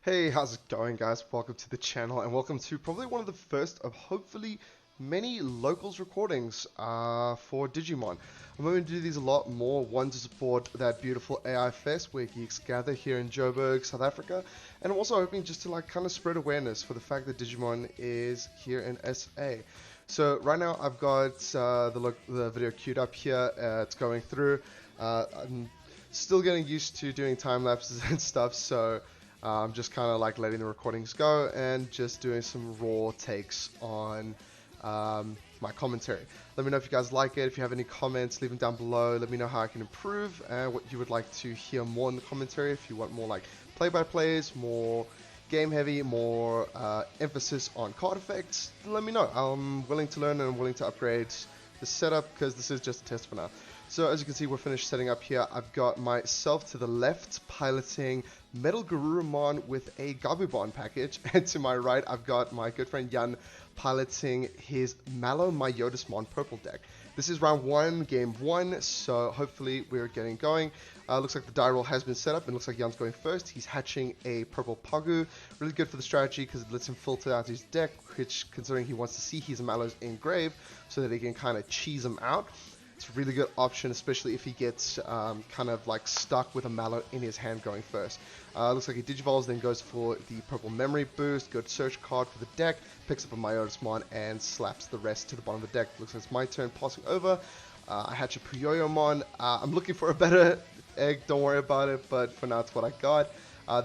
Hey, how's it going, guys? Welcome to the channel and welcome to probably one of the first of hopefully many locals recordings for Digimon. I'm going to do these a lot more, one to support that beautiful AI fest where geeks gather here in Joburg, South Africa, and I'm also hoping just to kind of spread awareness for the fact that Digimon is here in SA. So right now I've got the video queued up here, it's going through. I'm still getting used to doing time lapses and stuff, so I'm just kind of like letting the recordings go and just doing some raw takes on my commentary. Let me know if you guys like it. If you have any comments, leave them down below. Let me know how I can improve and what you would like to hear more in the commentary. If you want more like play-by-plays, more game heavy, more emphasis on card effects, let me know. I'm willing to learn and I'm willing to upgrade the setup because this is just a test for now. So as you can see, we're finished setting up here. I've got myself to the left piloting Metalgarurumon with a Gabumon package, and to my right I've got my good friend Jan piloting his Mallow Myotismon purple deck. This is round 1, game 1, so hopefully we're getting going. Looks like the die roll has been set up and looks like Jan's going first. He's hatching a purple Pagu. Really good for the strategy because it lets him filter out his deck, which, considering he wants to see his Mallows in grave so that he can kind of cheese them out. It's a really good option, especially if he gets kind of like stuck with a Mallow in his hand going first. Looks like he digivolves, then goes for the purple memory boost, good search card for the deck, picks up a Myotismon and slaps the rest to the bottom of the deck. Looks like it's my turn passing over. I hatch a Puyoyomon. I'm looking for a better egg, don't worry about it, but for now it's what I got.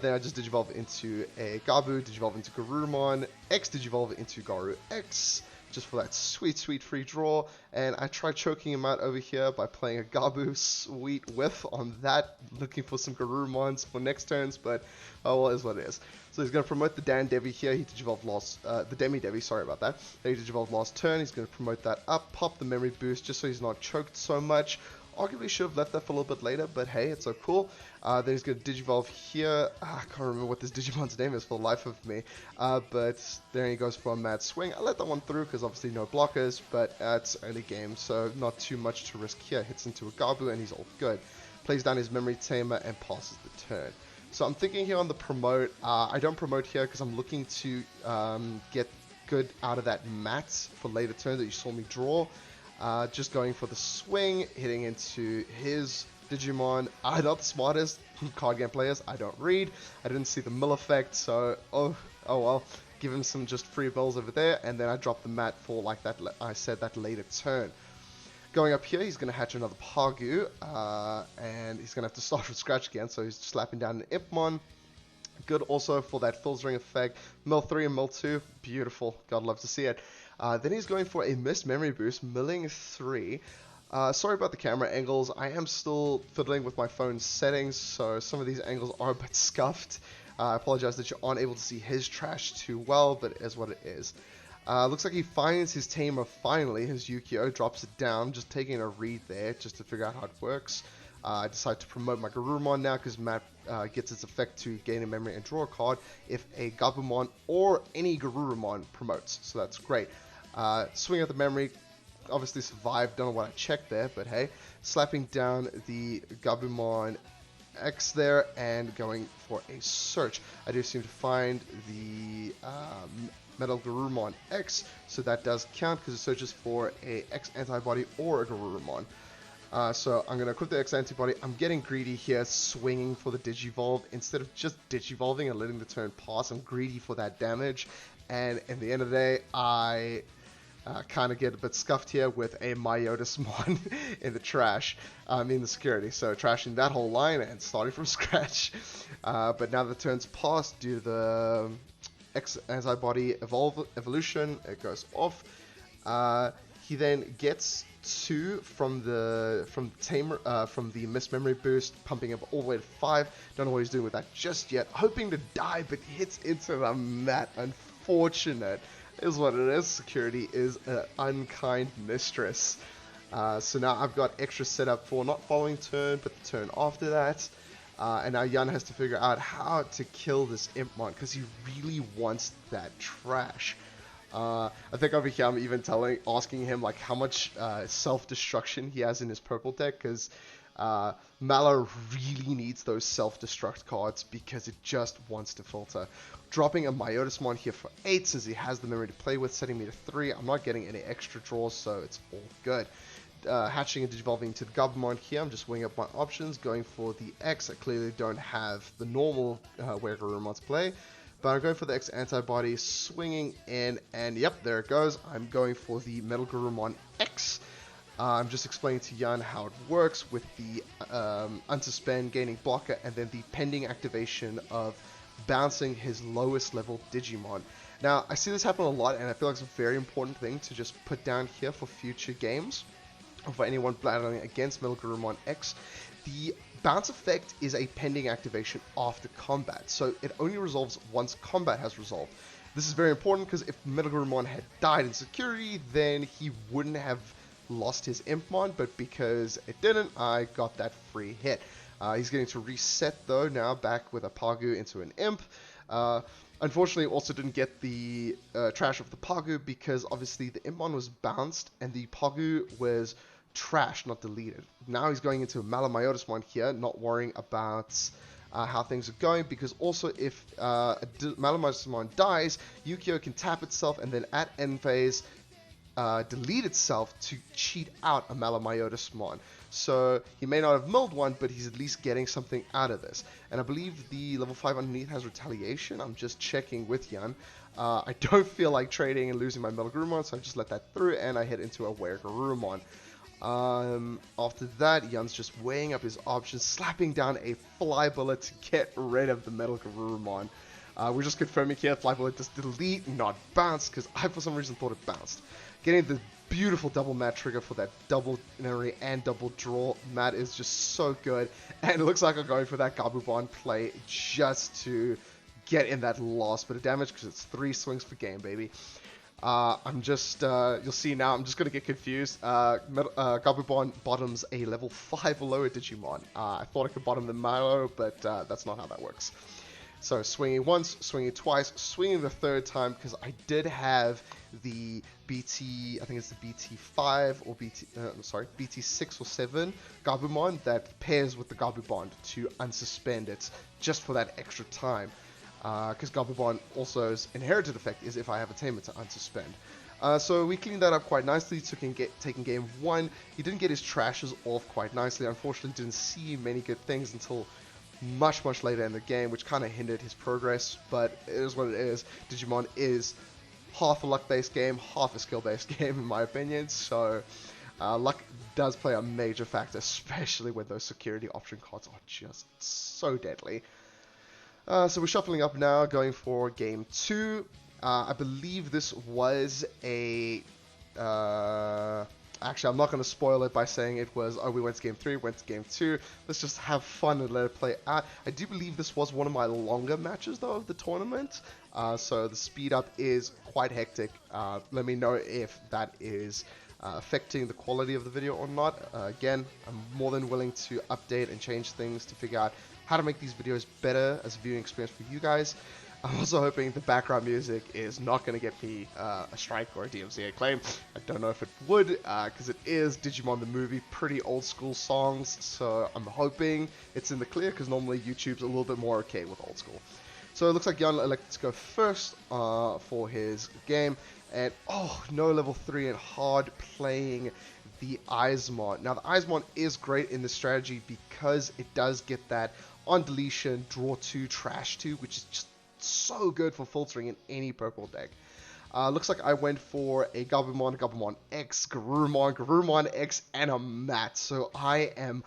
Then I just digivolve into a Gabu, digivolve into Garurumon X, digivolve into Garu X, just for that sweet, sweet free draw. And I tried choking him out over here by playing a Gabu. Sweet whiff on that, looking for some Garurumons for next turns, but oh well, is what it is. So he's going to promote the Dan Devi here. He digivolved last, the Demi Devi, sorry about that. He digivolved last turn. He's going to promote that up, pop the memory boost just so he's not choked so much. Arguably should have left that for a little bit later, but hey, it's so cool. Then he's going to digivolve here. I can't remember what this Digimon's name is for the life of me. But there he goes for a mad swing. I let that one through because obviously no blockers, but it's early game, so not too much to risk here. Hits into a Gabu and he's all good. Plays down his memory tamer and passes the turn. So I'm thinking here on the promote. I don't promote here because I'm looking to get good out of that mat for later turn that you saw me draw. Just going for the swing, hitting into his Digimon. I'm not the smartest card game players. I don't read. I didn't see the mill effect, so oh well. Give him some just free bills over there, and then I drop the mat for like that. I said that later turn. Going up here, he's going to hatch another Pagu, and he's going to have to start from scratch again. So he's slapping down an Impmon. Good also for that filtering effect. Mill 3 and Mill 2, beautiful. God love to see it. Then he's going for a missed memory boost, milling 3. Sorry about the camera angles. I am still fiddling with my phone settings, so some of these angles are a bit scuffed. I apologize that you aren't able to see his trash too well, but it is what it is. Looks like he finds his tamer finally. His Yukio drops it down, just taking a read there just to figure out how it works. I decide to promote my Garurumon now because Matt gets its effect to gain a memory and draw a card if a Gabumon or any Garurumon promotes, so that's great. Swing at the memory, obviously survived, don't know what I checked there, but hey. Slapping down the Gabumon X there and going for a search. I do seem to find the Metalgarurumon X, so that does count because it searches for a X antibody or a Garurumon. So I'm going to equip the X antibody. I'm getting greedy here, swinging for the Digivolve. Instead of just Digivolving and letting the turn pass, I'm greedy for that damage. And in the end of the day, I kind of get a bit scuffed here with a Myotismon in the trash. In the security. So trashing that whole line and starting from scratch. But now the turn's passed due to the X antibody evolution. It goes off. He then gets 2 from the missed memory boost, pumping up all the way to 5. Don't know what he's doing with that just yet. Hoping to die, but hits into the mat. Unfortunate is what it is. Security is an unkind mistress. So now I've got extra setup for not following turn, but the turn after that. And now Jan has to figure out how to kill this Impmon because he really wants that trash. I think over here I'm even asking him like how much self-destruction he has in his purple deck, because Mallow really needs those self-destruct cards because it just wants to filter. Dropping a Myotismon here for 8 since he has the memory to play with, setting me to 3. I'm not getting any extra draws, so it's all good. Hatching and Digivolving to the Gabumon here, I'm just weighing up my options, going for the X. I clearly don't have the normal Metalgarurumon to play, but I'm going for the X Antibody, swinging in, and yep, there it goes. I'm going for the Metalgarurumon X. I'm just explaining to Jan how it works with the unsuspend, gaining blocker, and then the pending activation of bouncing his lowest level Digimon. Now, I see this happen a lot, and I feel like it's a very important thing to just put down here for future games, or for anyone battling against Metalgarurumon X. The bounce effect is a pending activation after combat, so it only resolves once combat has resolved. This is very important because if Metalgarurumon had died in security, then he wouldn't have lost his Impmon, but because it didn't, I got that free hit. He's getting to reset though, now back with a Pagu into an Imp. Unfortunately, also didn't get the trash of the Pagu because obviously the Impmon was bounced and the Pagu was trash, not deleted. Now he's going into a Myotismon here, not worrying about how things are going, because also if Myotismon dies, Yukio can tap itself and then at end phase delete itself to cheat out a Myotismon. So he may not have milled one, but he's at least getting something out of this. And I believe the level 5 underneath has retaliation. I'm just checking with Jan. I don't feel like trading and losing my Metalgarurumon, so I just let that through and I hit into a Metalgarurumon. After that, Jan's just weighing up his options, slapping down a Fly Bullet to get rid of the Metalgarurumon. We're just confirming here, Fly Bullet does delete, not bounce, because I for some reason thought it bounced. Getting the beautiful double mat trigger for that double memory and double draw. Mat is just so good, and it looks like I'm going for that Gabumon play just to get in that last bit of damage, because it's 3 swings per game, baby. I'm just, you'll see now, I'm just going to get confused. Gabumon bottoms a level 5 lower Digimon. I thought I could bottom the Milo, but that's not how that works. So swinging once, swinging twice, swinging the third time, because I did have the BT, I think it's the BT5 or BT6 or 7 Gabumon that pairs with the Gabumon to unsuspend it just for that extra time. Because Gabumon also's inherited effect is if I have a tamer to unsuspend. So we cleaned that up quite nicely, taking game 1. He didn't get his trashes off quite nicely. Unfortunately, didn't see many good things until much later in the game, which kind of hindered his progress, but it is what it is. Digimon is half a luck-based game, half a skill-based game in my opinion, so luck does play a major factor, especially when those security option cards are just so deadly. So we're shuffling up now, going for game 2. I believe this was a... Actually, I'm not going to spoil it by saying it was, oh, we went to game 3, went to game 2. Let's just have fun and let it play out. I do believe this was one of my longer matches, though, of the tournament. So the speed up is quite hectic. Let me know if that is affecting the quality of the video or not. Again, I'm more than willing to update and change things to figure out how to make these videos better as a viewing experience for you guys. I'm also hoping the background music is not going to get me a strike or a DMCA claim. I don't know if it would, because it is Digimon the movie, pretty old school songs, so I'm hoping it's in the clear, because normally YouTube's a little bit more okay with old school. So it looks like Jan elected to go first for his game, and oh, no level 3 and hard playing the Eismon. Now the Eismon is great in this strategy because it does get that on deletion, draw 2, trash 2, which is just so good for filtering in any purple deck. Looks like I went for a Gabumon X, Garurumon X, and a Mat. So I am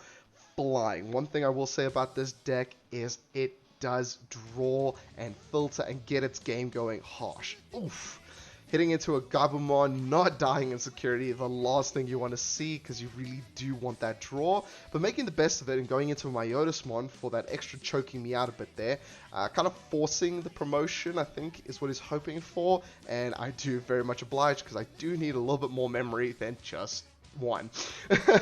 flying. One thing I will say about this deck is it does draw and filter and get its game going harsh. Oof. Hitting into a Gabumon, not dying in security, the last thing you want to see, because you really do want that draw. But making the best of it and going into a Myotismon for that extra choking me out a bit there. Kind of forcing the promotion, I think, is what he's hoping for. And I do very much oblige, because I do need a little bit more memory than just one.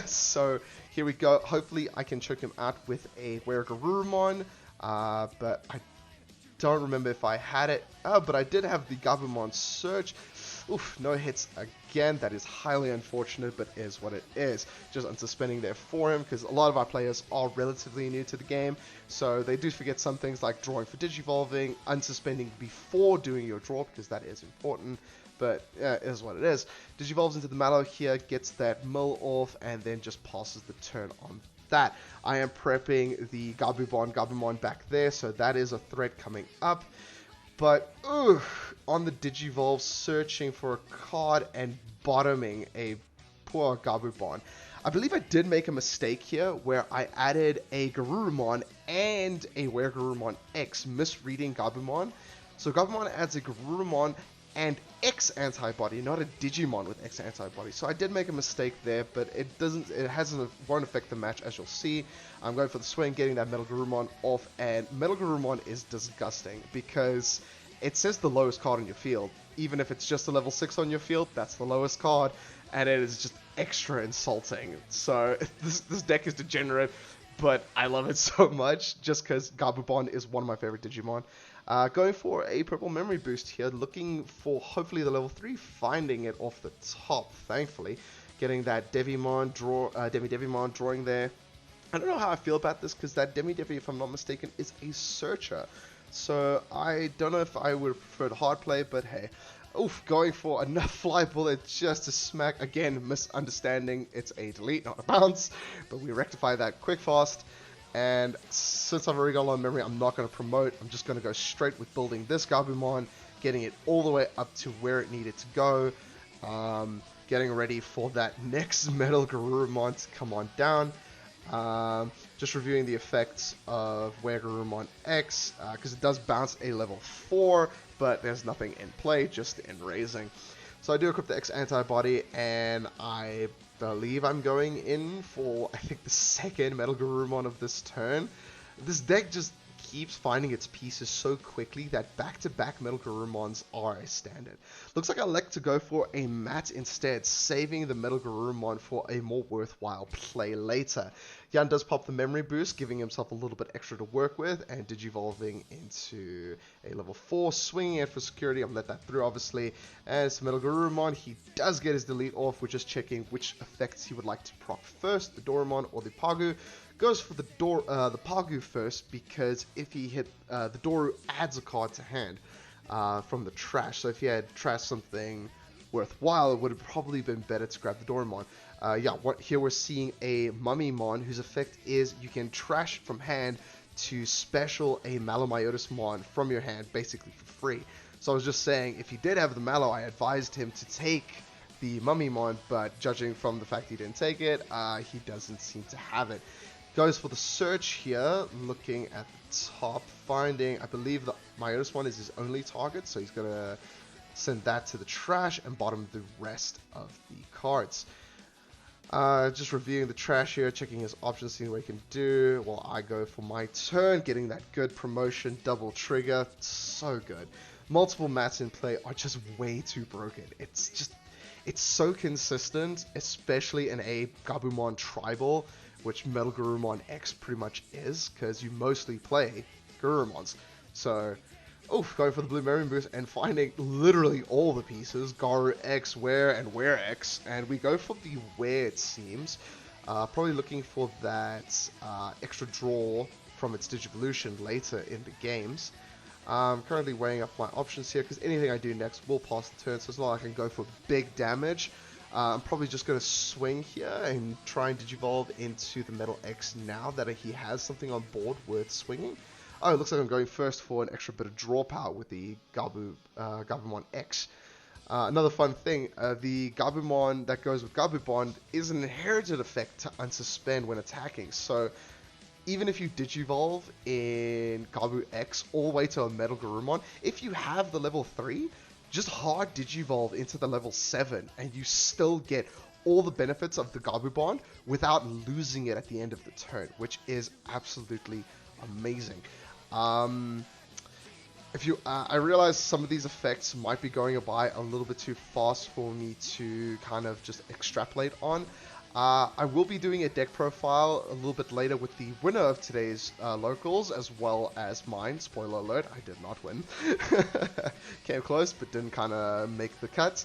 So here we go. Hopefully I can choke him out with a Metalgarurumon. But I don't remember if I had it. Oh, but I did have the Gabumon Surge. Oof, no hits again. That is highly unfortunate, but is what it is. Just unsuspending there for him, because a lot of our players are relatively new to the game, so they do forget some things like drawing for Digivolving, unsuspending before doing your draw, because that is important. But it is what it is. Digivolves into the Mallow here, gets that mill off, and then just passes the turn on that. I am prepping the Gabumon back there, so that is a threat coming up. But on the Digivolve, searching for a card and bottoming a poor Gabumon. I believe I did make a mistake here where I added a Garurumon and a Metalgarurumon X, misreading Gabumon. So Gabumon adds a Garurumon and X antibody, not a Digimon with X antibody. So I did make a mistake there, but won't affect the match, as you'll see. I'm going for the swing, getting that Metalgarurumon off, and Metalgarurumon is disgusting because it says the lowest card on your field. Even if it's just a level 6 on your field, that's the lowest card, and it is just extra insulting. So this deck is degenerate, but I love it so much just because Gabumon is one of my favorite Digimon. Going for a purple memory boost here, looking for hopefully the level 3, finding it off the top, thankfully. Getting that Devimon Demi-Devimon drawing there. I don't know how I feel about this, because that Demi-Devi, if I'm not mistaken, is a searcher. So I don't know if I would have preferred hard play, but hey. Oof, going for enough fly bullet just to smack. Again, misunderstanding. It's a delete, not a bounce. But we rectify that quick fast. And since I've already got a lot of memory, I'm not going to promote. I'm just going to go straight with building this Gabumon, getting it all the way up to where it needed to go. Getting ready for that next Metalgarurumon to come on down. Just reviewing the effects of Metalgarurumon X, because it does bounce a level 4, but there's nothing in play, just in raising. So I do equip the X antibody, and I believe I'm going in for, I think, the second Metalgarurumon of this turn. This deck just keeps finding its pieces so quickly that back-to-back Metalgarurumons are a standard. Looks like I like to go for a Mat instead, saving the Metalgarurumon for a more worthwhile play later. Jan does pop the memory boost, giving himself a little bit extra to work with, and Digivolving into a level 4, swinging it for security. I'm let that through, obviously. As Metalgarurumon, he does get his delete off. We're just checking which effects he would like to proc first, the Dorumon or the Pagu. Goes for the Pagu first, because if he hit the Doru, adds a card to hand from the trash. So if he had trashed something worthwhile, it would have probably been better to grab the Dorumon. Here we're seeing a Mummymon whose effect is you can trash from hand to special a Malomyotismon from your hand, basically for free. So I was just saying, if he did have the Mallow, I advised him to take the Mummymon, but judging from the fact he didn't take it, he doesn't seem to have it. Goes for the search here, looking at the top, finding, I believe the Myotismon is his only target, so he's going to send that to the trash and bottom the rest of the cards. Just reviewing the trash here, checking his options, seeing what he can do while I go for my turn, getting that good promotion, double trigger, so good. Multiple mats in play are just way too broken. It's so consistent, especially in a Gabumon tribal, which Metalgarurumon X pretty much is, because you mostly play Garurumons. So, going for the blue memory boost and finding literally all the pieces, Garu X, and Where X, and we go for the Where, it seems. Probably looking for that extra draw from its Digivolution later in the games. I'm currently weighing up my options here, because anything I do next will pass the turn, so it's not like I can go for big damage. I'm probably just going to swing here and try and Digivolve into the Metal X now that he has something on board worth swinging. Oh, it looks like I'm going first for an extra bit of draw power with the Gabumon X. Another fun thing, the Gabumon that goes with Gabumon is an inherited effect to unsuspend when attacking. So even if you Digivolve in Gabu X all the way to a Metalgarurumon, if you have the level 3, just hard Digivolve into the level 7 and you still get all the benefits of the Gabumon without losing it at the end of the turn, which is absolutely amazing. I realize some of these effects might be going by a little bit too fast for me to kind of just extrapolate on. I will be doing a deck profile a little bit later with the winner of today's locals, as well as mine. Spoiler alert, I did not win. Came close, but didn't kind of make the cut.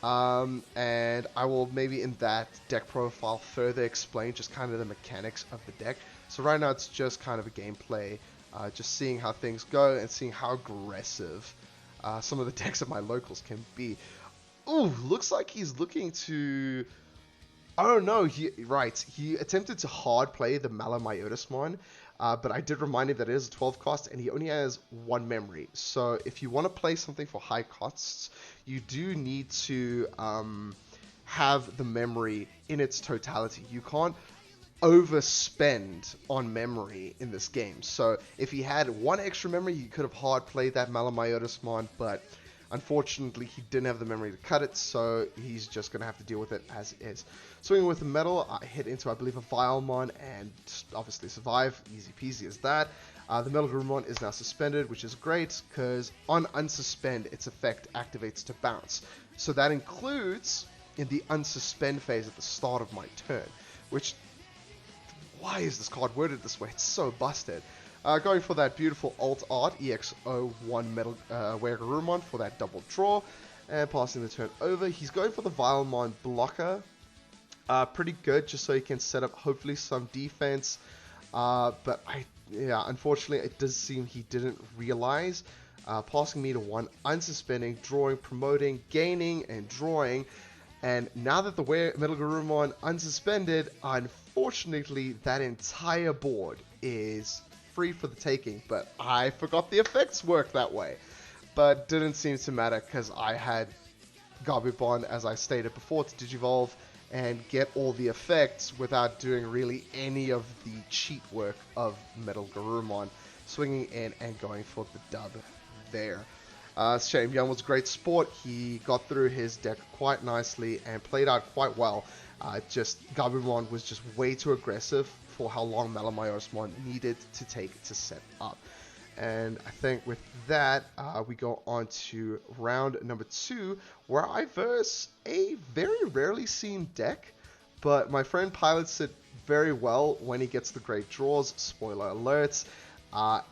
And I will maybe in that deck profile further explain just kind of the mechanics of the deck. So right now it's just kind of a gameplay, just seeing how things go and seeing how aggressive some of the decks of my locals can be. Ooh, looks like he's looking to... Oh no, he attempted to hard play the Malamyotismon, but I did remind him that it is a 12 cost and he only has 1 memory. So if you want to play something for high costs, you do need to have the memory in its totality. You can't overspend on memory in this game. So if he had 1 extra memory, he could have hard played that Malamyotismon, but unfortunately, he didn't have the memory to cut it, so he's just going to have to deal with it as is. Swinging with the metal, I hit into, I believe, a Vilemon, and obviously survive. Easy peasy as that. The Metalgarurumon is now suspended, which is great, because on unsuspend, its effect activates to bounce. So that includes in the unsuspend phase at the start of my turn, which... Why is this card worded this way? It's so busted. Going for that beautiful alt art, EX01 Metal Garurumon for that double draw, and passing the turn over. He's going for the Vilemon blocker. Pretty good, just so he can set up hopefully some defense. But unfortunately, it does seem he didn't realize. Passing me to 1, unsuspending, drawing, promoting, gaining, and drawing. And now that the Metalgarurumon unsuspended, unfortunately, that entire board is free for the taking, but I forgot the effects work that way. But didn't seem to matter because I had Garbubon, as I stated before, to Digivolve and get all the effects without doing really any of the cheat work of Metalgarurumon, swinging in and going for the dub there. Shame, Young was a great sport. He got through his deck quite nicely and played out quite well. Just Garbubon was just way too aggressive for how long Malamyotismon needed to take to set up. And I think with that, we go on to round number 2, where I verse a very rarely seen deck, but my friend pilots it very well when he gets the great draws, spoiler alerts,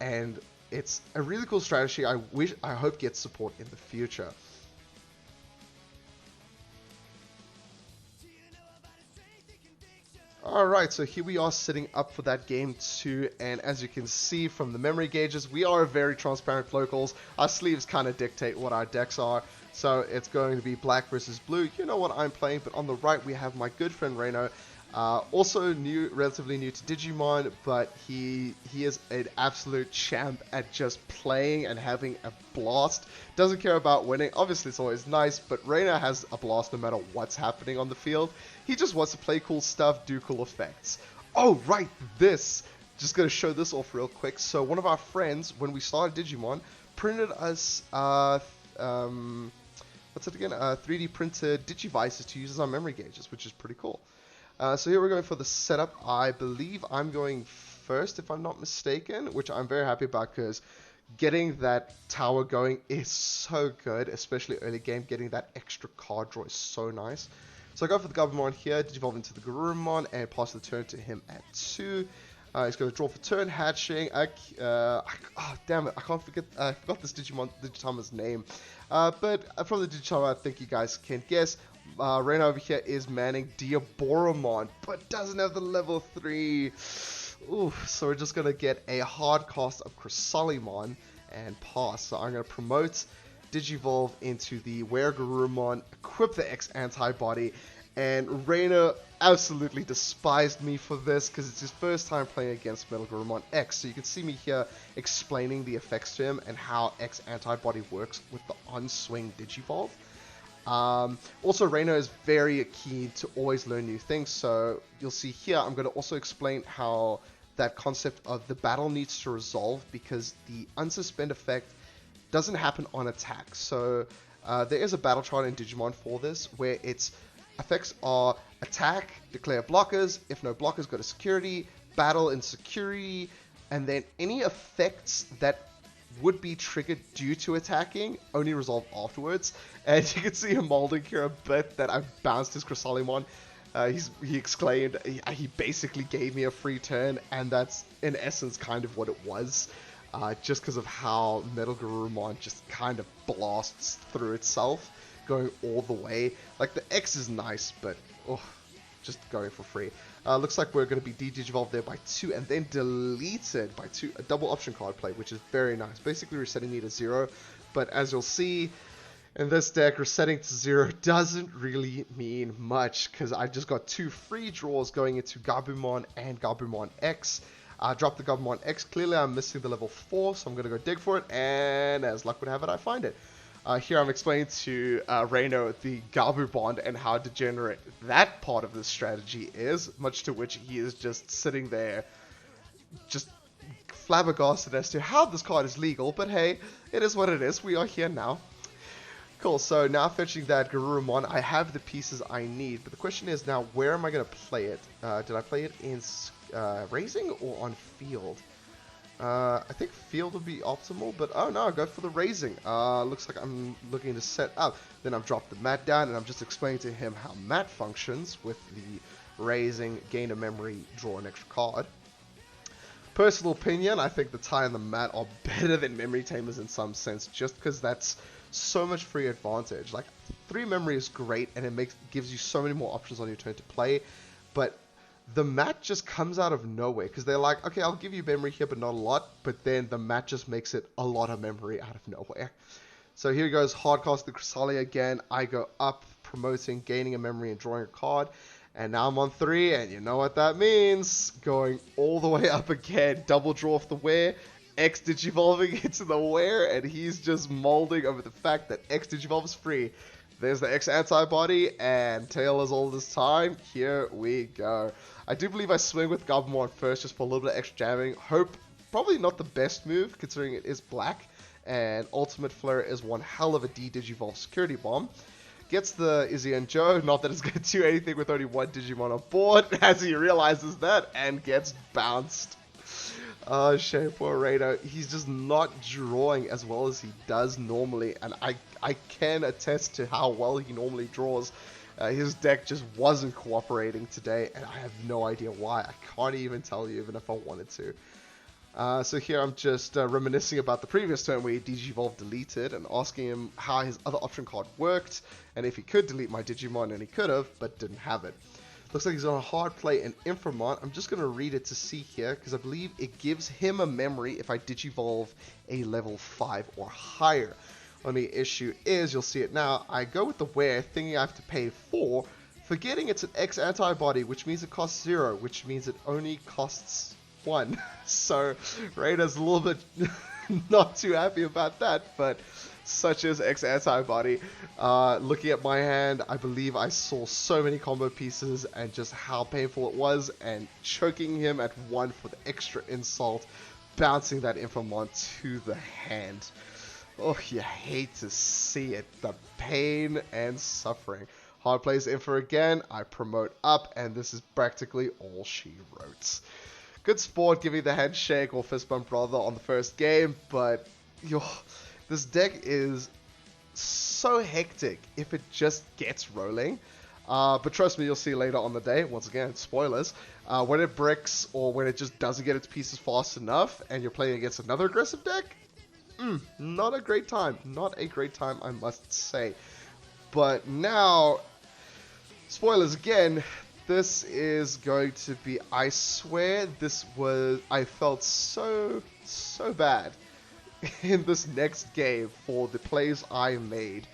and it's a really cool strategy. I hope gets support in the future. Alright, so here we are sitting up for that game 2, and as you can see from the memory gauges, we are very transparent locals. Our sleeves kind of dictate what our decks are, so it's going to be black versus blue. You know what I'm playing, but on the right we have my good friend Reno, also relatively new to Digimon, but he is an absolute champ at just playing and having a blast. Doesn't care about winning. Obviously, it's always nice, but Reina has a blast no matter what's happening on the field. He just wants to play cool stuff, do cool effects. Oh, right, this. Just going to show this off real quick. So one of our friends, when we started Digimon, printed us, what's it again? 3D printed Digivices to use as our memory gauges, which is pretty cool. So here we're going for the setup. I believe I'm going first, if I'm not mistaken, which I'm very happy about because getting that tower going is so good, especially early game. Getting that extra card draw is so nice. So I go for the Garbumon here, Digivolve into the Garurumon, and pass the turn to him at 2. He's going to draw for turn, hatching. Oh, damn it, I can't forget. I forgot this Digitama's name. But from the Digitama, I think you guys can guess. Reina over here is manning Diaboromon, but doesn't have the level 3. Ooh, so we're just going to get a hard cast of Chrysalimon and pass. So I'm going to promote, Digivolve into the Garurumon, equip the X antibody, and Reina absolutely despised me for this because it's his first time playing against Metalgarurumon X. So you can see me here explaining the effects to him and how X antibody works with the on-swing Digivolve. Also, Reina is very keen to always learn new things, so you'll see here I'm going to also explain how that concept of the battle needs to resolve, because the unsuspend effect doesn't happen on attack. So there is a battle chart in Digimon for this, where its effects are attack, declare blockers, if no blockers go to security, battle in security, and then any effects that would be triggered due to attacking only resolve afterwards. And you can see him molding here a bit that I bounced his Chrysalimon. He exclaimed, he basically gave me a free turn, and that's in essence kind of what it was. Just because of how Metalgarurumon just kind of blasts through itself, going all the way. Like, the X is nice, but oh, just going for free. Looks like we're going to be de-digivolved there by 2 and then deleted by 2. A double option card play, which is very nice. Basically resetting me to 0, but as you'll see, in this deck, resetting to 0 doesn't really mean much, because I just got 2 free draws going into Gabumon and Gabumon X. Drop the Gabumon X. Clearly, I'm missing the level 4, so I'm going to go dig for it, and as luck would have it, I find it. Here I'm explaining to Reino the Gabu Bond and how degenerate that part of the strategy is, much to which he is just sitting there, just flabbergasted as to how this card is legal, but hey, it is what it is. We are here now. Cool, so now fetching that Garurumon, I have the pieces I need, but the question is now, where am I going to play it? Did I play it in Raising or on Field? I think Field would be optimal, but oh no, go for the Raising. Looks like I'm looking to set up. Then I've dropped the mat down, and I'm just explaining to him how mat functions with the Raising, gain a memory, draw an extra card. Personal opinion, I think the tie and the mat are better than memory tamers in some sense, just because that's so much free advantage. Like, 3 memory is great, and it gives you so many more options on your turn to play, but the mat just comes out of nowhere, because they're like, okay, I'll give you memory here, but not a lot, but then the mat just makes it a lot of memory out of nowhere. So here goes Hardcast the Chrysalia again. I go up, promoting, gaining a memory, and drawing a card. And now I'm on 3, and you know what that means. Going all the way up again, double draw off the wear, X Digivolving into the wear, and he's just molding over the fact that X Digivolve is free. There's the X antibody, and tail is all this time. Here we go. I do believe I swing with Gabumon first, just for a little bit of extra jamming. Hope, probably not the best move, considering it is black, and Ultimate Flare is one hell of a de-Digivolve security bomb. Gets the Izzy and Joe, not that it's going to do anything with only 1 Digimon on board, as he realizes that, and gets bounced. Oh, shame for Reino. He's just not drawing as well as he does normally, and I can attest to how well he normally draws. His deck just wasn't cooperating today, and I have no idea why. I can't even tell you, even if I wanted to. So here I'm just reminiscing about the previous turn where he Digivolve deleted and asking him how his other option card worked and if he could delete my Digimon, and he could have, but didn't have it. Looks like he's on a hard play in Inframon. I'm just going to read it to see here, because I believe it gives him a memory if I Digivolve a level 5 or higher. Only issue is, you'll see it now, I go with the wear thinking I have to pay 4, forgetting it's an X antibody, which means it costs 0, which means it only costs 1. So Raider's a little bit not too happy about that, but such as X antibody. Looking at my hand, I believe I saw so many combo pieces and just how painful it was, and choking him at 1 for the extra insult, bouncing that Infamon to the hand. Oh, you hate to see it. The pain and suffering. Hard plays Infa again. I promote up, and this is practically all she wrote. Good sport giving the handshake or fist bump rather on the first game, but this deck is so hectic if it just gets rolling. But trust me, you'll see later on the day, once again, spoilers, when it bricks or when it just doesn't get its pieces fast enough and you're playing against another aggressive deck, not a great time. Not a great time, I must say. But now, spoilers again, this is going to be, I swear I felt so bad in this next game for the plays I made.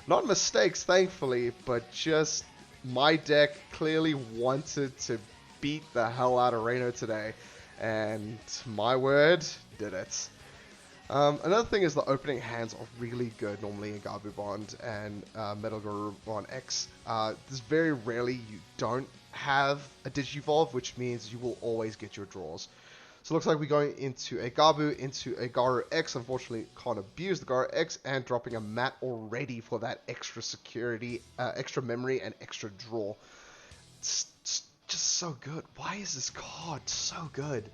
Not mistakes, thankfully, but just my deck clearly wanted to beat the hell out of Reino today. And my word, did it. Another thing is the opening hands are really good normally in Gabumon and Metalgarurumon X. There's very rarely you don't have a Digivolve, which means you will always get your draws. So it looks like we're going into a Gabu, into a Garu X. Unfortunately, can't abuse the Garu X, and dropping a mat already for that extra security, extra memory, and extra draw. It's just so good. Why is this card so good?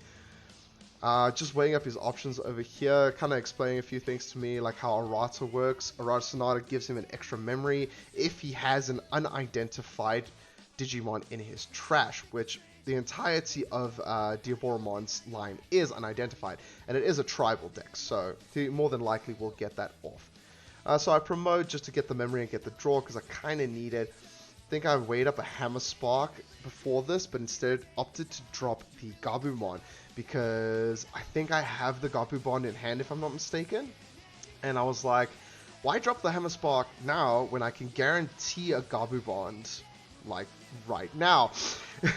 Just weighing up his options over here, kind of explaining a few things to me, like how Arata works. Arata Sonata gives him an extra memory if he has an unidentified Digimon in his trash, which the entirety of Diaborumon's line is unidentified, and it is a tribal deck, so he more than likely will get that off. So I promote just to get the memory and get the draw, because I kind of need it. I think I weighed up a Hammer Spark before this, but instead opted to drop the Gabumon, because I think I have the Gabumon in hand, if I'm not mistaken. And I was like, why drop the Hammer Spark now when I can guarantee a Gabumon, like, right now?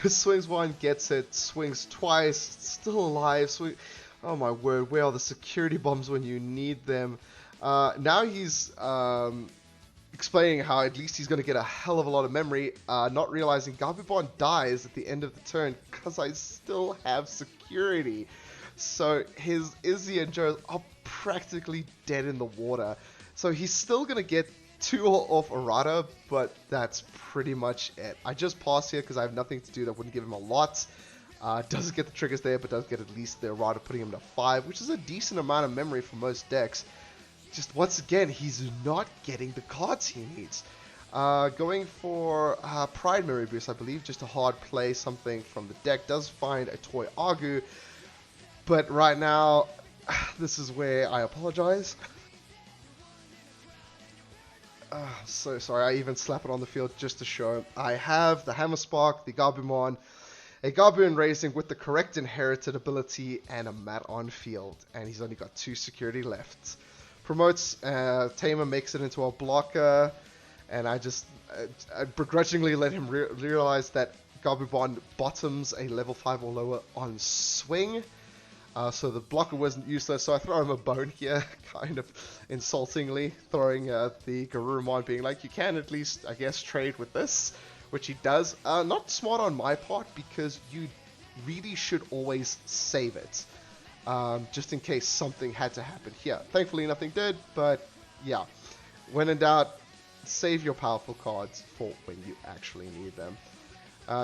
Swings one, gets it, swings twice, still alive. Oh my word, where are the security bombs when you need them? Now he's explaining how at least he's going to get a hell of a lot of memory, not realizing Gabumon dies at the end of the turn because I still have security. So his Izzy and Joe are practically dead in the water. So he's still going to get 2 off errata, but that's pretty much it. I just pass here because I have nothing to do that wouldn't give him a lot. Doesn't get the triggers there, but does get at least the errata, putting him to 5, which is a decent amount of memory for most decks. Just once again, he's not getting the cards he needs. Going for Pride Memory Boost, I believe, just to hard play something from the deck. Does find a Toy Agu, but right now, this is where I apologize. So sorry, I even slap it on the field just to show. I have the Hammer Spark, the Gabumon, a Gabuin Racing with the correct inherited ability, and a mat on field. And he's only got 2 security left. Promotes, Tamer makes it into a blocker, and I just I begrudgingly let him realize that Gabumon bottoms a level 5 or lower on swing. So the blocker wasn't useless, so I throw him a bone here, kind of insultingly, throwing the Garurumon, being like, you can at least, I guess, trade with this, which he does. Not smart on my part, because you really should always save it, just in case something had to happen here. Thankfully, nothing did, but yeah. When in doubt, save your powerful cards for when you actually need them.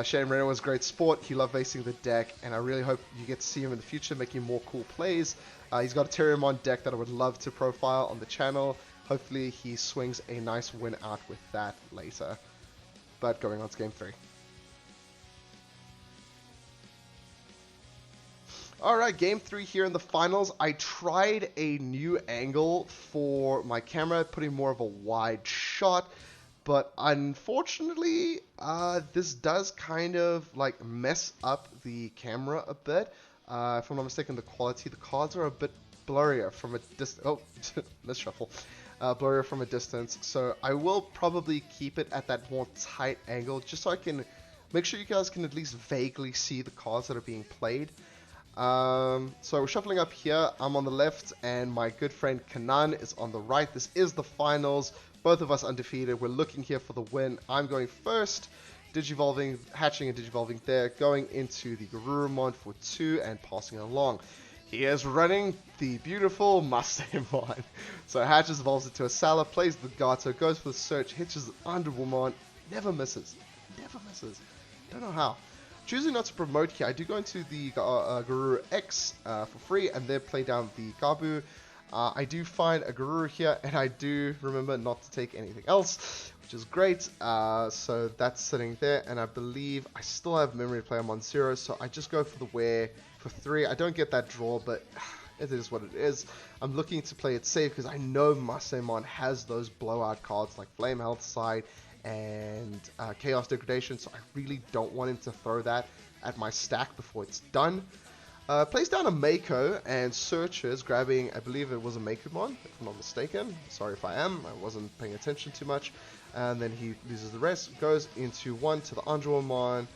Shane Reno was a great sport. He loved facing the deck, and I really hope you get to see him in the future making more cool plays. He's got a Terriermon deck that I would love to profile on the channel. Hopefully he swings a nice win out with that later. But going on to game 3. Alright, game 3 here in the finals. I tried a new angle for my camera, putting more of a wide shot. But unfortunately, this does kind of like mess up the camera a bit. If I'm not mistaken, the cards are a bit blurrier from a distance. Oh, let's shuffle. Blurrier from a distance. So I will probably keep it at that more tight angle, just so I can make sure you guys can at least vaguely see the cards that are being played. So we're shuffling up here. I'm on the left, and my good friend Kanan is on the right. This is the finals. Both of us undefeated. We're looking here for the win. I'm going first. Digivolving, hatching and Digivolving there. Going into the Garurumon for 2 and passing it along. He is running the beautiful Mustangmon. So hatches, evolves into a Sala, plays the Gato, goes for the search, hitches the Underwoman, never misses. Never misses. Don't know how. Choosing not to promote here, I do go into the Garuru X for free and then play down the Gabu. I do find a Garuru here, and I do remember not to take anything else, which is great. So that's sitting there, and I believe I still have memory to play. I'm on 0, so I just go for the wear for 3. I don't get that draw, but it is what it is. I'm looking to play it safe because I know Masemon has those blowout cards like Flame Health Side and Chaos Degradation, so I really don't want him to throw that at my stack before it's done. Plays down a Mako and searches, grabbing, I believe it was a Makumon, if I'm not mistaken. Sorry if I am, I wasn't paying attention too much. And then he loses the rest, goes into 1 to the Andromon,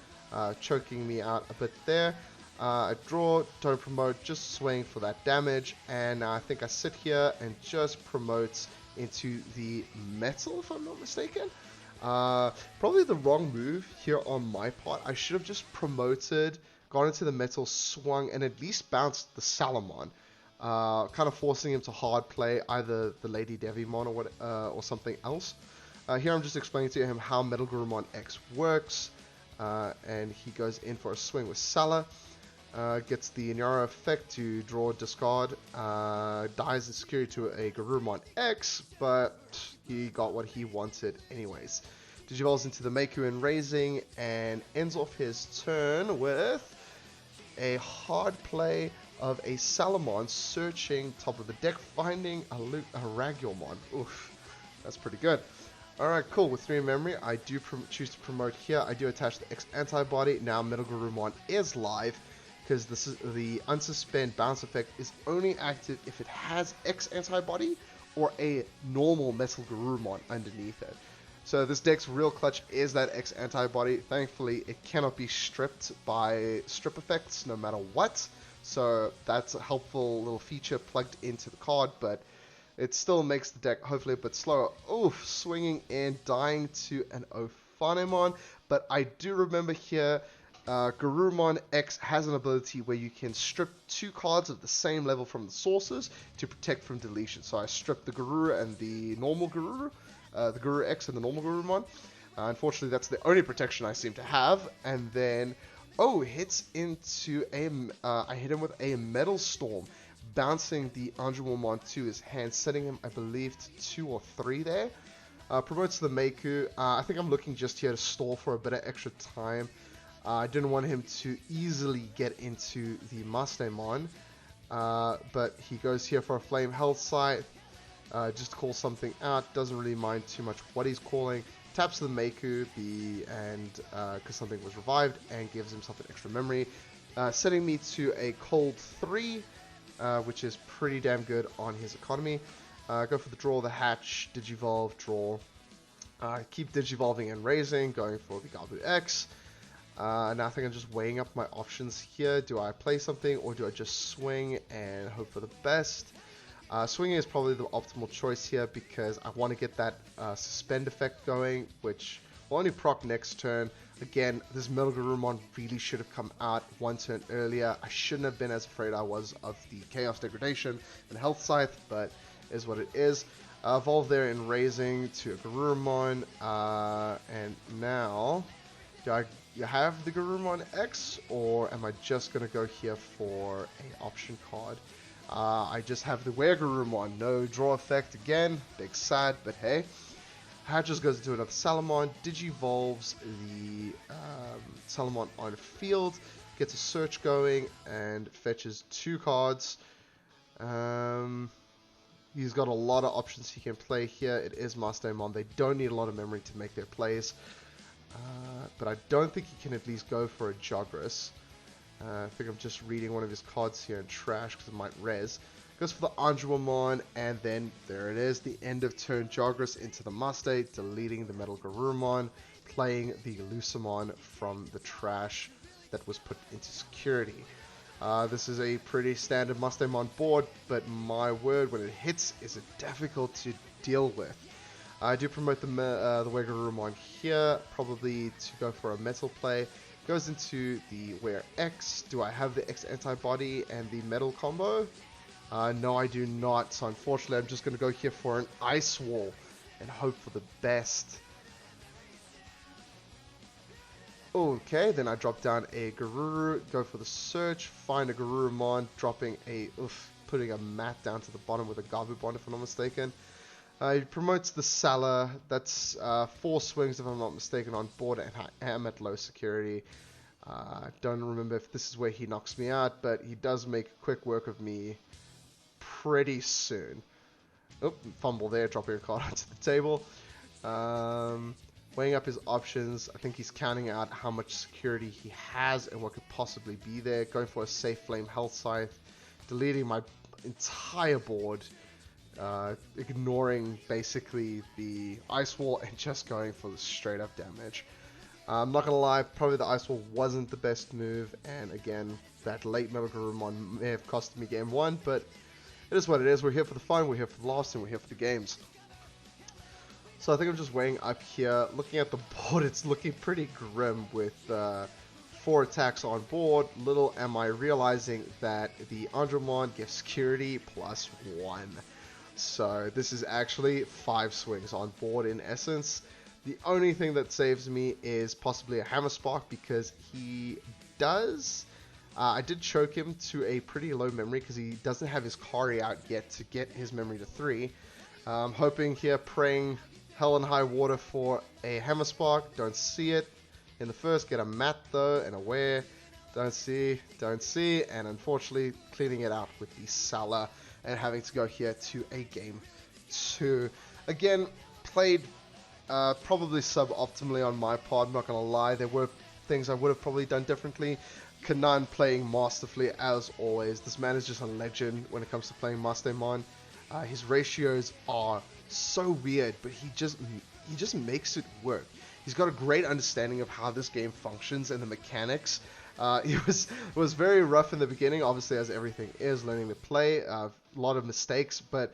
choking me out a bit there. I draw, don't promote, just swing for that damage. And I think I sit here and just promote into the Metal, if I'm not mistaken. Probably the wrong move here on my part. I should have just promoted, gone into the Metal, swung, and at least bounced the Salamon, kind of forcing him to hard play either the Lady Devimon or something else. Here I'm just explaining to him how Metalgarurumon X works, and he goes in for a swing with Sala, gets the Inyara effect to draw, discard, dies in security to a Garurumon X, but he got what he wanted anyways. Digivolves into the Meiku in Raising and ends off his turn with a hard play of a Salamon searching top of the deck, finding a Ragulmon. Oof, that's pretty good. Alright, cool. With 3 in memory, I do choose to promote here. I do attach the X antibody. Now Metalgarurumon is live, because this is the unsuspend bounce effect is only active if it has X antibody or a normal Metalgarurumon underneath it. So this deck's real clutch is that X antibody. Thankfully, it cannot be stripped by strip effects no matter what. So that's a helpful little feature plugged into the card, but it still makes the deck hopefully a bit slower. Oof, swinging in, dying to an Ophanemon. But I do remember here, Garurumon X has an ability where you can strip 2 cards of the same level from the sources to protect from deletion. So I stripped the Garuru and the normal Garuru. The Guru X and the normal Gurumon. Unfortunately, that's the only protection I seem to have. And then, hits into a... I hit him with a Metal Storm, bouncing the Anjumon to his hand, setting him, I believe, to 2 or 3 there. Promotes the Meiku. I think I'm looking just here to stall for a bit of extra time. I didn't want him to easily get into the Mastemon. But he goes here for a Flame Health Scythe. Just to call something out, doesn't really mind too much what he's calling. Taps the Meiku, because something was revived, and gives himself an extra memory, setting me to a cold 3, which is pretty damn good on his economy. Go for the draw, the hatch, Digivolve, draw. Keep Digivolving and raising, going for the Gabu X. Now I think I'm just weighing up my options here. Do I play something, or do I just swing and hope for the best? Swinging is probably the optimal choice here because I want to get that suspend effect going, which will only proc next turn. Again, this Metalgarurumon really should have come out 1 turn earlier. I shouldn't have been as afraid I was of the Chaos Degradation and Health Scythe, but is what it is. Evolve there in raising to a Garurumon, and now, do I have the Garurumon X, or am I just going to go here for a option card? I just have the Garurumon, no draw effect again, big sad, but hey. Hatches goes into another Salamon, Digivolves the Salamon on field, gets a search going, and fetches 2 cards. He's got a lot of options he can play here. It is Mastemon. They don't need a lot of memory to make their plays. But I don't think he can at least go for a Jogras. I think I'm just reading one of his cards here in trash because it might res. Goes for the Anjumon, and then there it is, the end of turn Jogras into the Muste, deleting the Metalgarurumon, playing the Lucimon from the trash that was put into security. This is a pretty standard Mastemon board, but my word, when it hits, is it difficult to deal with. I do promote the Garurumon here, probably to go for a metal play. Goes into the Were X. Do I have the X antibody and the metal combo? No, I do not. So unfortunately, I'm just going to go here for an Ice Wall and hope for the best. Okay, then I drop down a Garuru, go for the search, find a Garurumon, dropping a, putting a mat down to the bottom with a Gabubon if I'm not mistaken. He promotes the Sala, that's 4 swings if I'm not mistaken on board, and I am at low security. Don't remember if this is where he knocks me out, but he does make quick work of me pretty soon. Oop, fumble there, dropping a card onto the table. Weighing up his options, I think he's counting out how much security he has and what could possibly be there. Going for a safe Flame Health Scythe, deleting my entire board. Ignoring basically the Ice Wall and just going for the straight up damage. I'm not gonna lie, probably the Ice Wall wasn't the best move, and again, that late Metalgarurumon may have cost me game 1, but it is what it is. We're here for the fun, we're here for the laughs, and we're here for the games. So I think I'm just weighing up here, looking at the board, it's looking pretty grim with 4 attacks on board. Little am I realizing that the Andromon gives security +1. So this is actually 5 swings on board in essence. The only thing that saves me is possibly a Hammer Spark, because he does... I did choke him to a pretty low memory because he doesn't have his Kari out yet to get his memory to 3. Hoping here, praying hell and high water for a Hammer Spark. Don't see it in the first. Get a Mat though and a Wear. Don't see, and unfortunately cleaning it out with the Salah and having to go here to a game 2. Again, played probably sub-optimally on my part, not gonna lie. There were things I would have probably done differently. Kanan playing masterfully as always. This man is just a legend when it comes to playing Mastermon. His ratios are so weird, but he just makes it work. He's got a great understanding of how this game functions and the mechanics. It was very rough in the beginning, obviously, as everything is, learning to play, a lot of mistakes, but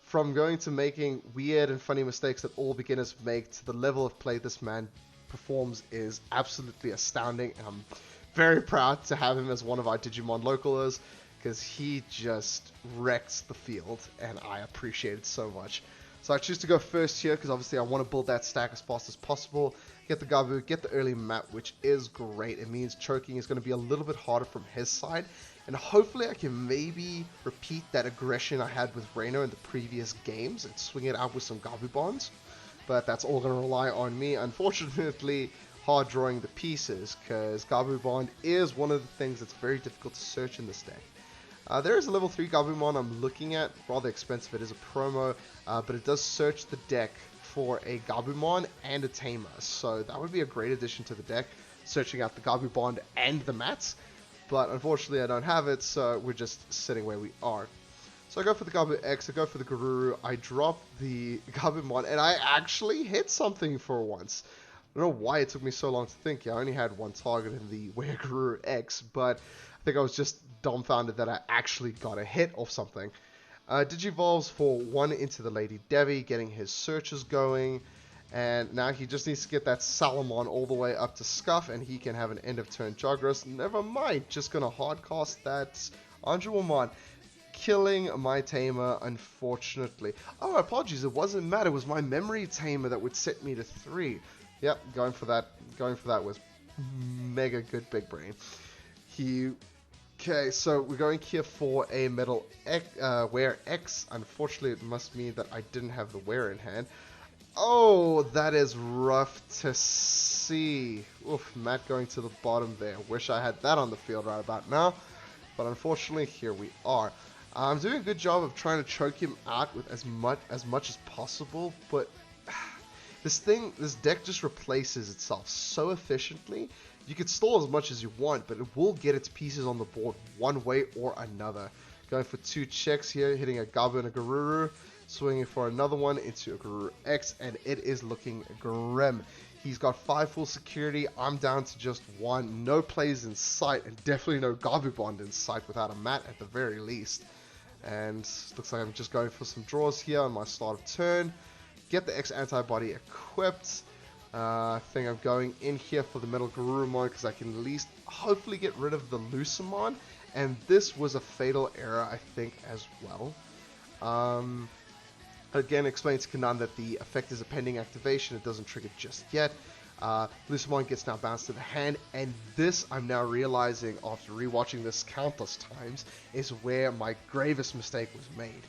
from going to making weird and funny mistakes that all beginners make to the level of play this man performs is absolutely astounding, and I'm very proud to have him as one of our Digimon Locals, because he just wrecks the field, and I appreciate it so much. So I choose to go first here, because obviously I want to build that stack as fast as possible. Get the Gabu, get the early map, which is great. It means choking is going to be a little bit harder from his side. And hopefully I can maybe repeat that aggression I had with Reino in the previous games and swing it out with some Gabu bonds. But that's all going to rely on me. Unfortunately, hard drawing the pieces, because Gabu bond is one of the things that's very difficult to search in this deck. There is a level 3 Gabumon I'm looking at, rather expensive, it is a promo, but it does search the deck for a Gabumon and a Tamer, so that would be a great addition to the deck, searching out the Gabu bond and the mats, but unfortunately I don't have it, so we're just sitting where we are. So I go for the Gabu X, I go for the Garuru, I drop the Gabumon, and I actually hit something for once. I don't know why it took me so long to think. I only had one target in the Garuru X, but I think I was just dumbfounded that I actually got a hit of something. Digivolves for 1 into the Lady Devi, getting his searches going, and now he just needs to get that Salamon all the way up to Scuff, and he can have an end of turn Jagras. Never mind, just gonna hardcast that Anjumon, killing my Tamer, unfortunately. Oh, apologies, it wasn't Matt, it was my memory Tamer that would set me to 3. Yep, going for that was mega good big brain. Okay, so we're going here for a Metal X, Wear X. Unfortunately, it must mean that I didn't have the Wear in hand. Oh, that is rough to see. Oof, Matt going to the bottom there. Wish I had that on the field right about now. But unfortunately, here we are. I'm doing a good job of trying to choke him out with as much as possible, but this deck just replaces itself so efficiently. You can stall as much as you want, but it will get its pieces on the board one way or another. Going for 2 checks here, hitting a Gabu and a Garuru, swinging for another one into a Garuru X, and it is looking grim. He's got 5 full security, I'm down to just 1, no plays in sight, and definitely no Gabu bond in sight without a mat at the very least. And looks like I'm just going for some draws here on my start of turn. Get the X antibody equipped. I think I'm going in here for the Metalgarurumon because I can at least hopefully get rid of the Lucamon, and this was a fatal error I think as well. Again, explain to Kanan that the effect is a pending activation, it doesn't trigger just yet. Lucamon gets now bounced to the hand, and this I'm now realizing after rewatching this countless times is where my gravest mistake was made.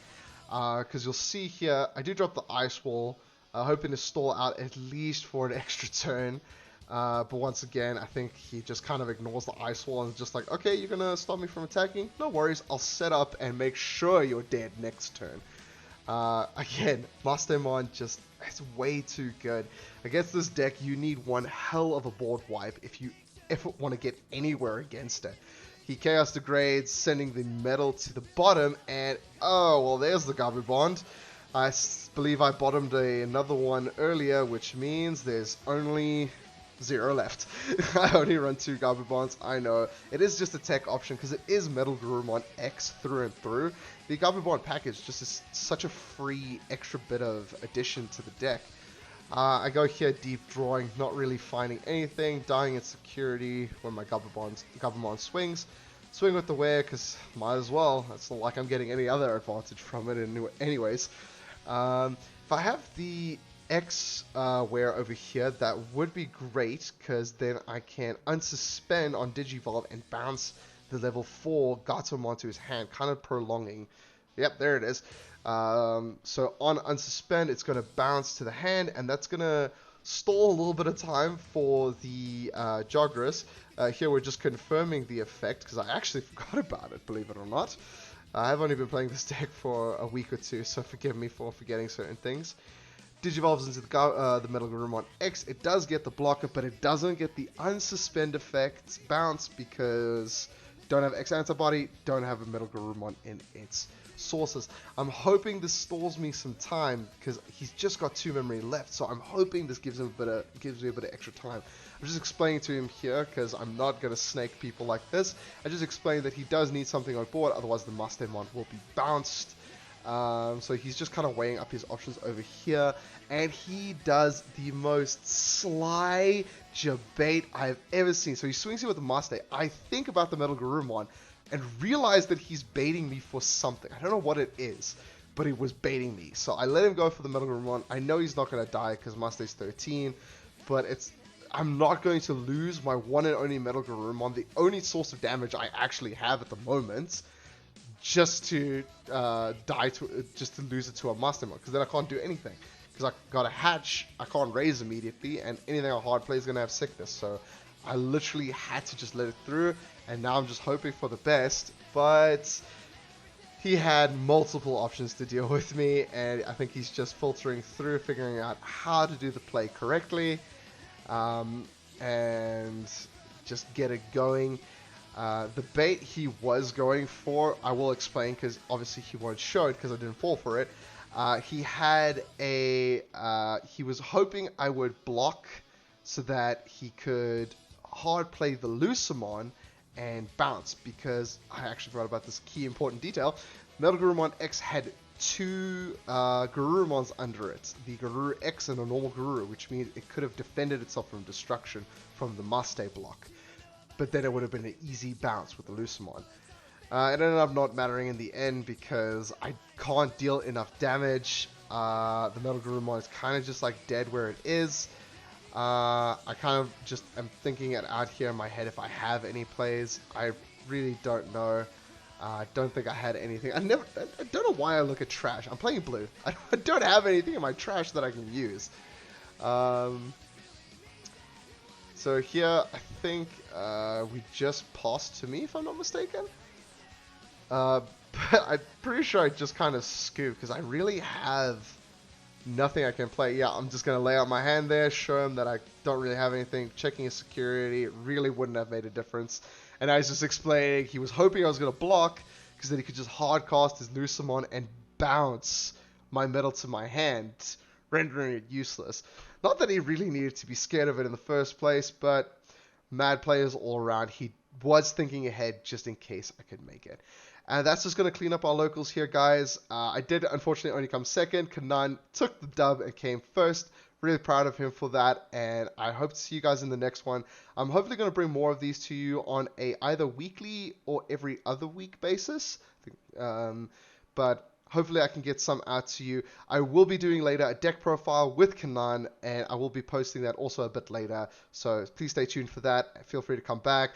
Because you'll see here, I do drop the Ice Wall, hoping to stall out at least for an extra turn. But once again, I think he just kind of ignores the Ice Wall and is just like, okay, you're going to stop me from attacking? No worries, I'll set up and make sure you're dead next turn. Again, Mastermon just, it's way too good. Against this deck, you need one hell of a board wipe if you ever want to get anywhere against it. He Chaos degrades, sending the metal to the bottom, and oh, well, there's the Gabu bond. I believe I bottomed another one earlier, which means there's only 0 left. I only run 2 Gabu bonds, I know. It is just a tech option because it is Metalgarurumon X through and through. The Gabu bond package just is such a free extra bit of addition to the deck. I go here deep drawing, not really finding anything, dying in security when my Gabumon swings. Swing with the Wear because might as well. It's not like I'm getting any other advantage from it anyways. If I have the X Wear over here, that would be great because then I can unsuspend on Digivolve and bounce the level 4 Gatomon to his hand, kind of prolonging. Yep, there it is. So on unsuspend, it's going to bounce to the hand, and that's going to stall a little bit of time for the Joggerus. Here we're just confirming the effect, because I actually forgot about it, believe it or not. I've only been playing this deck for a week or two, so forgive me for forgetting certain things. Digivolves into the Metalgarurumon X. It does get the blocker, but it doesn't get the unsuspend effect bounce because don't have X antibody, don't have a Metalgarurumon in its sources. I'm hoping this stalls me some time because he's just got 2 memory left, so I'm hoping this gives me a bit of extra time. I'm just explaining to him here because I'm not going to snake people like this. I just explained that he does need something on board, otherwise the Mustemon will be bounced. So he's just kind of weighing up his options over here, and he does the most sly debate I've ever seen. So he swings in with the Mustache. I think about the Metalgarurumon and realize that he's baiting me for something. I don't know what it is, but it was baiting me. So I let him go for the Metalgarurumon. I know he's not going to die because Mustache's 13, but I'm not going to lose my one and only Metalgarurumon, the only source of damage I actually have at the moment, just to just to lose it to a Mustemon, because then I can't do anything. Because I got a hatch, I can't raise immediately, and anything I hard play is gonna have sickness. So I literally had to just let it through, and now I'm just hoping for the best. But he had multiple options to deal with me, and I think he's just filtering through, figuring out how to do the play correctly, and just get it going. The bait he was going for, I will explain because obviously he won't show it because I didn't fall for it. He was hoping I would block so that he could hard play the Lucemon and bounce, because I actually forgot about this key important detail. Metalgarurumon X had 2 Garurumons under it, the Garuru X and a normal Garuru, which means it could have defended itself from destruction from the Mustache block. But then it would have been an easy bounce with the Lucemon. It ended up not mattering in the end because I can't deal enough damage. The Metalgarurumon is kind of just like dead where it is. I kind of just am thinking it out here in my head if I have any plays. I really don't know. I don't think I had anything. I don't know why I look at trash. I'm playing blue. I don't have anything in my trash that I can use. So here, I think we just passed to me, if I'm not mistaken. But I'm pretty sure I just kind of scooped, because I really have nothing I can play. Yeah, I'm just going to lay out my hand there, show him that I don't really have anything. Checking his security, it really wouldn't have made a difference. And I was just explaining, he was hoping I was going to block, because then he could just hard cast his Lucemon and bounce my metal to my hand, rendering it useless. Not that he really needed to be scared of it in the first place, but mad players all around. He was thinking ahead just in case I could make it. And that's just going to clean up our locals here, guys. I did unfortunately only come second. Kanan took the dub and came first. Really proud of him for that, and I hope to see you guys in the next one. I'm hopefully going to bring more of these to you on a either weekly or every other week basis. But hopefully I can get some out to you. I will be doing later a deck profile with Kanan, and I will be posting that also a bit later. So please stay tuned for that. Feel free to come back.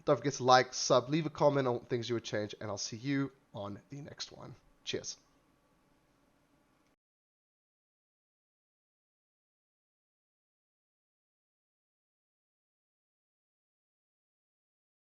Don't forget to like, sub, leave a comment on things you would change, and I'll see you on the next one. Cheers.